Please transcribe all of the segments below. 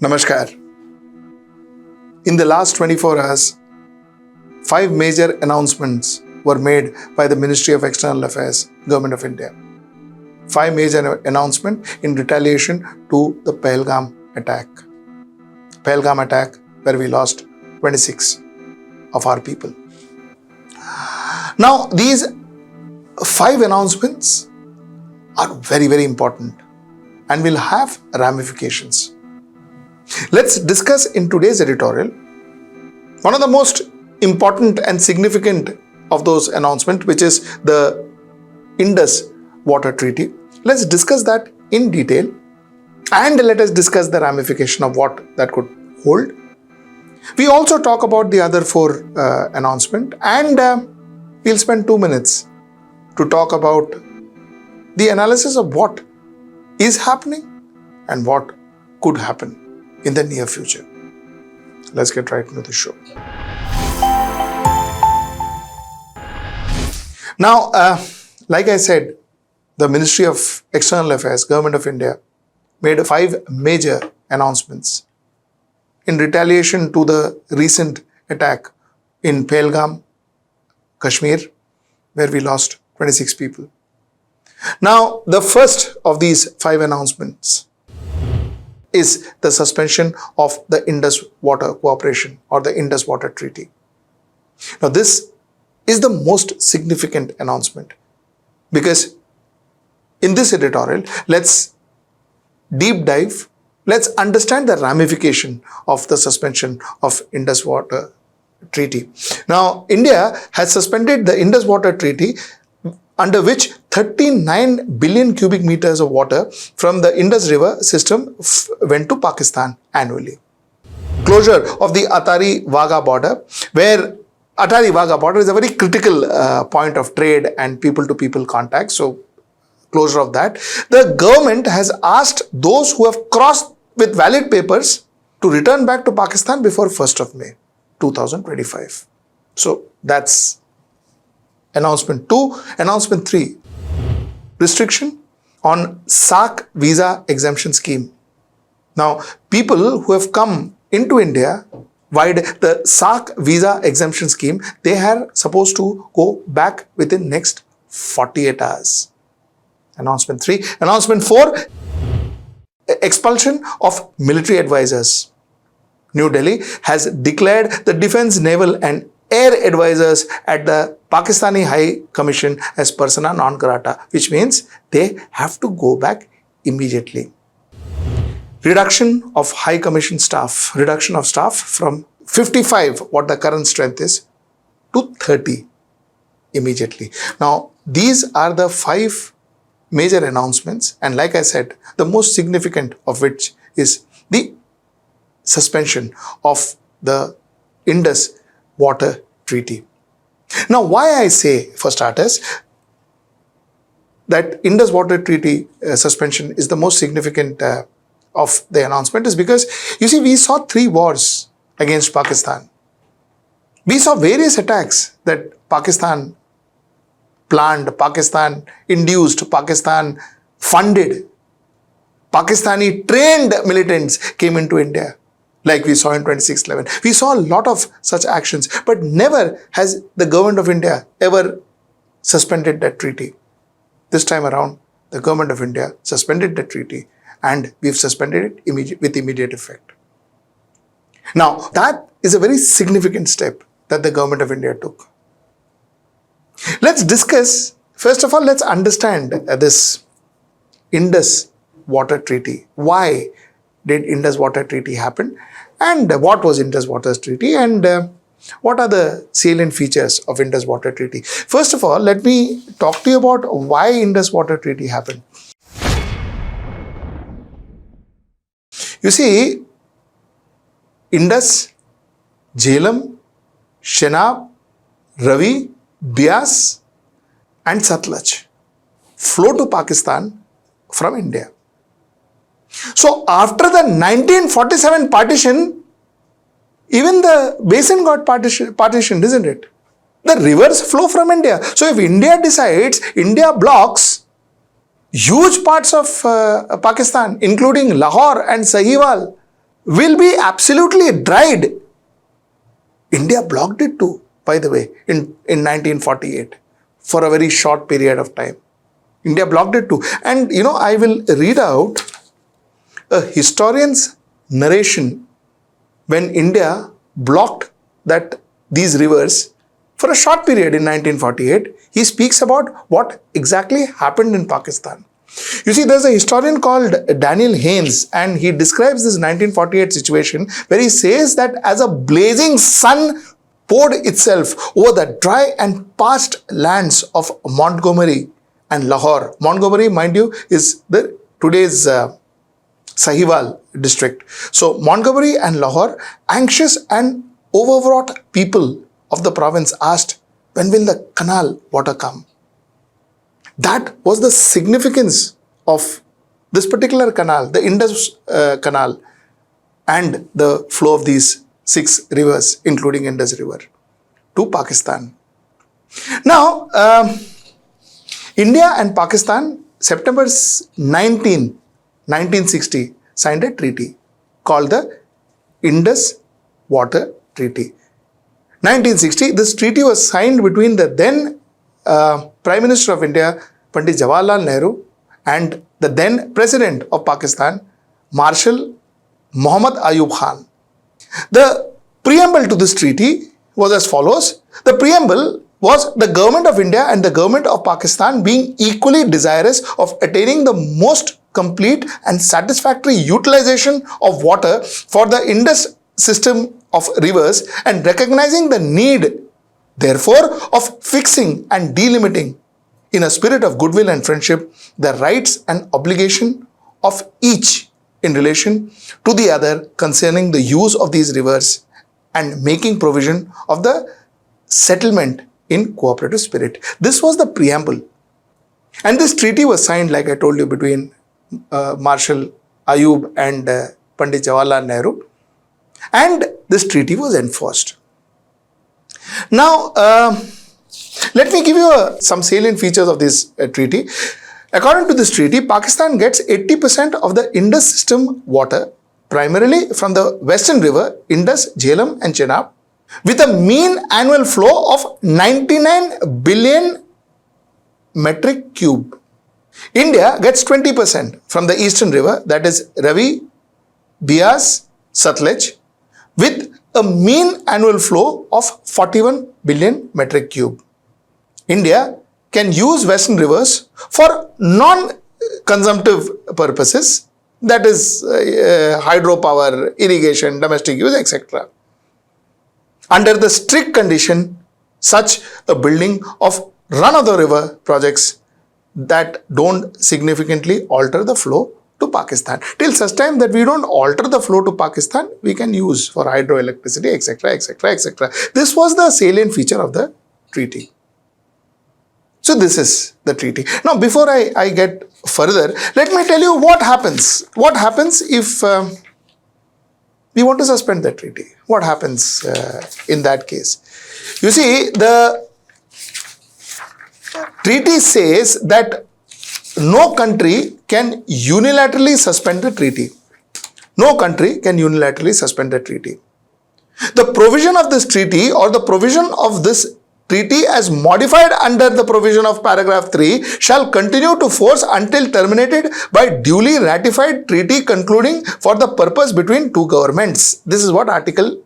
Namaskar. In the last 24 hours, 5 major announcements were made by the Ministry of External Affairs, Government of India. 5 major announcements in retaliation to the Pahalgam attack. Pahalgam attack where we lost 26 of our people. Now, these 5 announcements are very, very important and will have ramifications. Let's discuss in today's editorial one of the most important and significant of those announcements, which is the Indus Water Treaty. Let's discuss that in detail and let us discuss the ramification of what that could hold. We also talk about the other 4 announcements and we'll spend 2 minutes to talk about the analysis of what is happening and what could happen in the near future. Let's get right into the show. Now, like I said, the Ministry of External Affairs, Government of India, made 5 major announcements in retaliation to the recent attack in Pahalgam, Kashmir, where we lost 26 people. Now, the first of these 5 announcements is the suspension of the Indus Water Cooperation or the Indus Water Treaty. Now, this is the most significant announcement because in this editorial, let's deep dive, let's understand the ramification of the suspension of Indus Water Treaty. Now, India has suspended the Indus Water Treaty, under which 39 billion cubic meters of water from the Indus River system went to Pakistan annually. Closure of the Attari-Wagah border, where Attari-Wagah border is a very critical point of trade and people-to-people contact. So, closure of that. The government has asked those who have crossed with valid papers to return back to Pakistan before 1st of May 2025. So, that's Announcement 2. Announcement 3. Restriction on SAARC visa exemption scheme. Now, people who have come into India via the SAARC visa exemption scheme, they are supposed to go back within next 48 hours. Announcement 3. Announcement 4. Expulsion of military advisors. New Delhi has declared the defense, naval and air advisors at the Pakistani High Commission as persona non grata, which means they have to go back immediately. Reduction of High Commission staff, reduction of staff from 55, what the current strength is, to 30 immediately. Now, these are the 5 major announcements, and like I said, the most significant of which is the suspension of the Indus Water Treaty. Now, why I say, for starters, that Indus Water Treaty suspension is the most significant of the announcement is because, you see, we saw 3 wars against Pakistan. We saw various attacks that Pakistan planned, Pakistan induced, Pakistan funded. Pakistani trained militants came into India, like we saw in 2611. We saw a lot of such actions, but never has the government of India ever suspended that treaty. This time around, the government of India suspended the treaty and we've suspended it with immediate effect. Now, that is a very significant step that the government of India took. Let's discuss, first of all, let's understand this Indus Water Treaty. Why did Indus Water Treaty happen and what was Indus Water Treaty and what are the salient features of Indus Water Treaty? First of all, let me talk to you about why Indus Water Treaty happened. You see, Indus, Jhelum, Chenab, Ravi, Bias and Satluj flow to Pakistan from India. So, after the 1947 partition, even the basin got partitioned, isn't it? The rivers flow from India. So, if India decides, India blocks huge parts of Pakistan, including Lahore and Sahiwal, will be absolutely dried. India blocked it too, by the way, in 1948 for a very short period of time. India blocked it too. And I will read out a historian's narration when India blocked these rivers for a short period in 1948. He speaks about what exactly happened in Pakistan. You see, there's a historian called Daniel Haynes, and he describes this 1948 situation where he says that as a blazing sun poured itself over the dry and parched lands of Montgomery and Lahore. Montgomery, mind you, is today's Sahiwal district. So Montgomery and Lahore, anxious and overwrought people of the province asked, when will the canal water come? That was the significance of this particular canal, the Indus Canal, and the flow of these 6 rivers, including Indus River, to Pakistan. Now, India and Pakistan, September 19, 1960, signed a treaty called the Indus Waters Treaty. 1960, this treaty was signed between the then Prime Minister of India, Pandit Jawaharlal Nehru, and the then President of Pakistan, Marshal Muhammad Ayub Khan. The preamble to this treaty was as follows. The preamble was the government of India and the government of Pakistan being equally desirous of attaining the most complete and satisfactory utilization of water for the Indus system of rivers, and recognizing the need, therefore, of fixing and delimiting in a spirit of goodwill and friendship the rights and obligation of each in relation to the other concerning the use of these rivers, and making provision of the settlement in cooperative spirit. This was the preamble. And this treaty was signed, like I told you, between Marshal Ayub and Pandit Jawaharlal Nehru. And this treaty was enforced. Now, let me give you some salient features of this treaty. According to this treaty, Pakistan gets 80% of the Indus system water, primarily from the western river, Indus, Jhelum and Chenab, with a mean annual flow of 99 billion metric cube. India gets 20% from the eastern river, that is Ravi, Beas, Satluj, with a mean annual flow of 41 billion metric cube. India can use western rivers for non-consumptive purposes, that is hydropower, irrigation, domestic use, etc. Under the strict condition, such a building of run-of-the-river projects that don't significantly alter the flow to Pakistan. Till such time that we don't alter the flow to Pakistan, we can use for hydroelectricity, etc., etc., etc. This was the salient feature of the treaty. So this is the treaty. Now, before I get further, let me tell you what happens. What happens if we want to suspend the treaty? What happens in that case? You see, the treaty says that no country can unilaterally suspend the treaty. No country can unilaterally suspend the treaty. The provision of this treaty or the provision of this treaty as modified under the provision of paragraph 3 shall continue to force until terminated by duly ratified treaty concluding for the purpose between two governments. This is what Article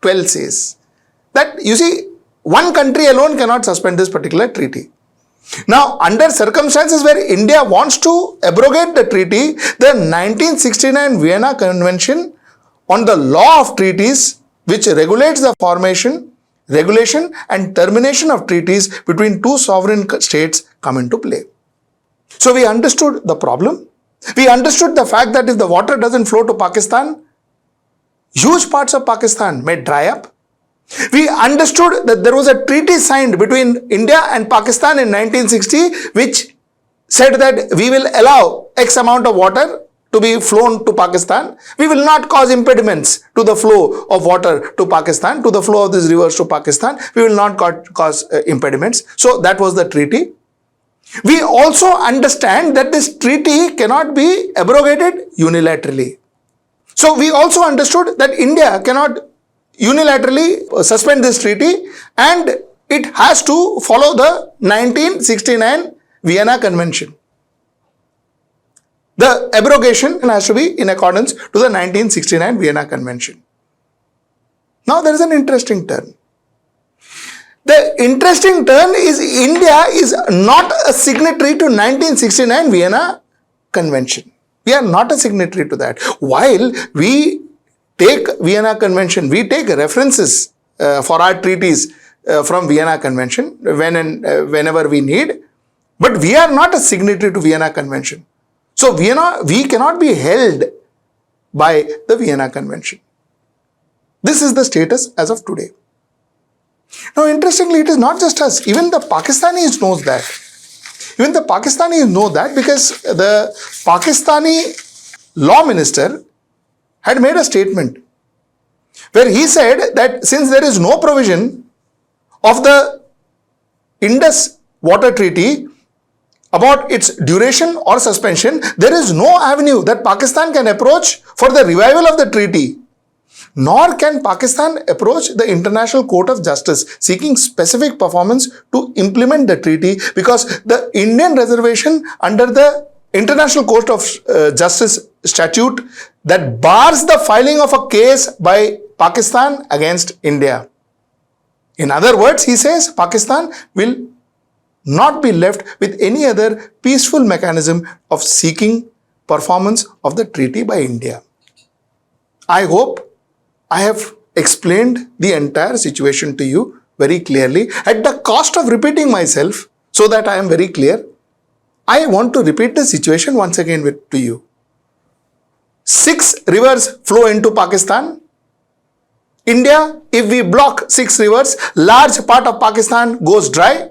12 says. That, you see, one country alone cannot suspend this particular treaty. Now, under circumstances where India wants to abrogate the treaty, the 1969 Vienna Convention on the Law of Treaties, which regulates the formation, regulation and termination of treaties between two sovereign states, come into play. So we understood the problem. We understood the fact that if the water doesn't flow to Pakistan, huge parts of Pakistan may dry up. We understood that there was a treaty signed between India and Pakistan in 1960, which said that we will allow X amount of water to be flown to Pakistan. We will not cause impediments to the flow of water to Pakistan, to the flow of these rivers to Pakistan. We will not cause impediments. So that was the treaty. We also understand that this treaty cannot be abrogated unilaterally. So we also understood that India cannot unilaterally suspend this treaty, and it has to follow the 1969 Vienna Convention. The abrogation has to be in accordance to the 1969 Vienna Convention. Now there is an interesting turn. The interesting turn is India is not a signatory to 1969 Vienna Convention. We are not a signatory to that. While we take Vienna Convention, we take references for our treaties from Vienna Convention whenever we need, but we are not a signatory to Vienna Convention. So we cannot be held by the Vienna Convention. This is the status as of today. Now, interestingly, it is not just us. Even the Pakistanis knows that. Even the Pakistanis know that, because the Pakistani law minister had made a statement where he said that since there is no provision of the Indus Water Treaty about its duration or suspension, there is no avenue that Pakistan can approach for the revival of the treaty. Nor can Pakistan approach the International Court of Justice seeking specific performance to implement the treaty, because the Indian reservation under the International Court of Justice statute that bars the filing of a case by Pakistan against India. In other words, he says Pakistan will not be left with any other peaceful mechanism of seeking performance of the treaty by India. I hope I have explained the entire situation to you very clearly at the cost of repeating myself so that I am very clear. I want to repeat the situation once again to you. 6 rivers flow into Pakistan. India, if we block 6 rivers, large part of Pakistan goes dry.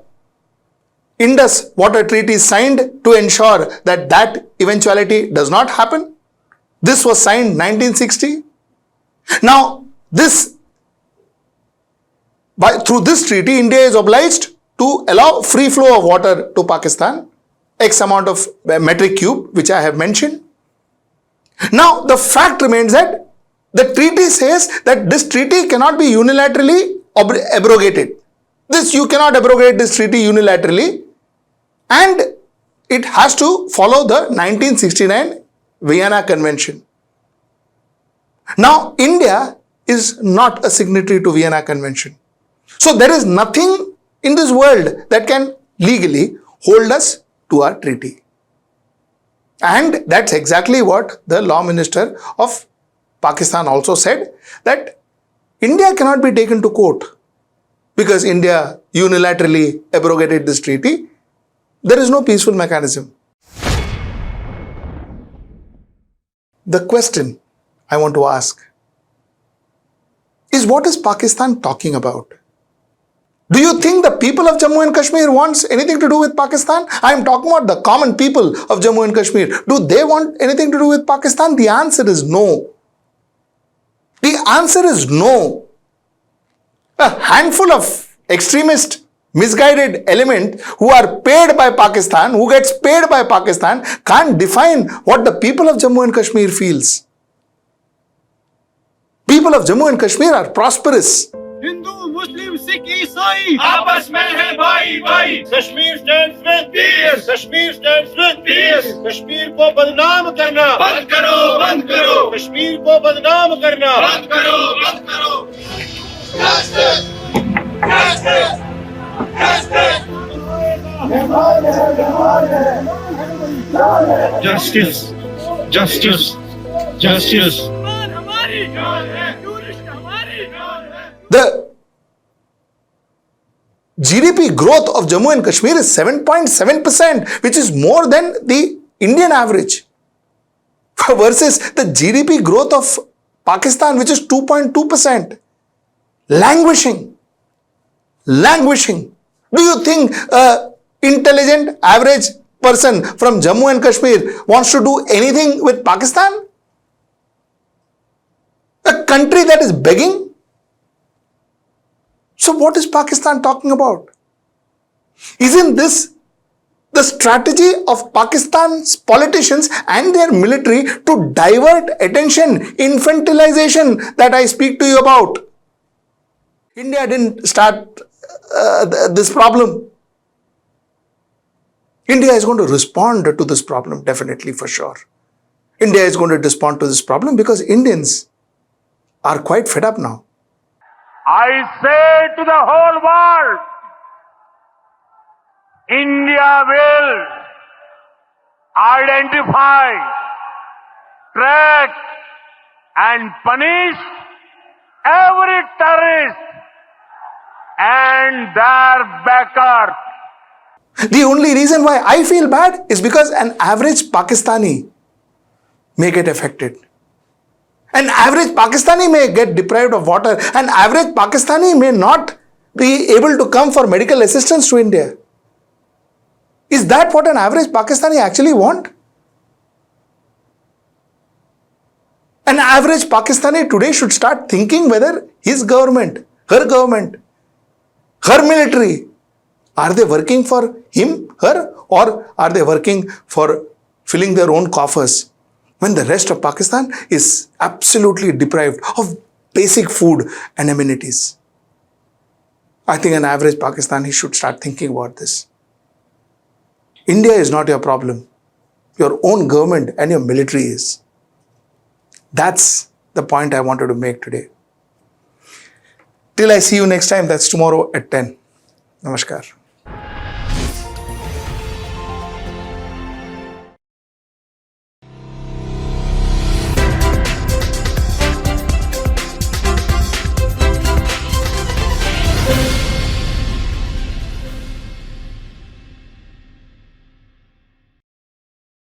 Indus Water Treaty is signed to ensure that that eventuality does not happen. This was signed 1960. Now, through this treaty, India is obliged to allow free flow of water to Pakistan, X amount of metric cube, which I have mentioned. Now, the fact remains that the treaty says that this treaty cannot be unilaterally abrogated. You cannot abrogate this treaty unilaterally, and it has to follow the 1969 Vienna Convention. Now, India is not a signatory to Vienna Convention. So, there is nothing in this world that can legally hold us to our treaty. And that's exactly what the law minister of Pakistan also said, that India cannot be taken to court because India unilaterally abrogated this treaty. There is no peaceful mechanism. The question I want to ask is, what is Pakistan talking about? Do you think the people of Jammu and Kashmir wants anything to do with Pakistan? I am talking about the common people of Jammu and Kashmir. Do they want anything to do with Pakistan? The answer is no. The answer is no. A handful of extremist, misguided elements who are paid by Pakistan, who gets paid by Pakistan, can't define what the people of Jammu and Kashmir feels. People of Jammu and Kashmir are prosperous. Hindu, Muslim, Sikh, Isai, आपस में है भाई भाई. Kashmir stands with peace. Kashmir stands with peace. Kashmir को बदनाम करना बंद करो, बंद करो. Kashmir को बदनाम करना बंद करो, बंद करो. Justice, justice, justice. Justice, justice, justice. The GDP growth of Jammu and Kashmir is 7.7%, which is more than the Indian average, versus the GDP growth of Pakistan, which is 2.2%. Languishing. Languishing. Do you think an intelligent average person from Jammu and Kashmir wants to do anything with Pakistan? A country that is begging? So what is Pakistan talking about? Isn't this The strategy of Pakistan's politicians and their military to divert attention, infantilization that I speak to you about. India didn't start this problem. India is going to respond to this problem, definitely, for sure. India is going to respond to this problem because Indians are quite fed up now. I say to the whole world, India will identify, track and punish every terrorist and their backer. The only reason why I feel bad is because an average Pakistani may get affected. An average Pakistani may get deprived of water. An average Pakistani may not be able to come for medical assistance to India. Is that what an average Pakistani actually want? An average Pakistani today should start thinking whether his government, her military, are they working for him, her, or are they working for filling their own coffers when the rest of Pakistan is absolutely deprived of basic food and amenities? I think an average Pakistani should start thinking about this. India is not your problem. Your own government and your military is. That's the point I wanted to make today. Till I see you next time, that's tomorrow at 10. Namaskar.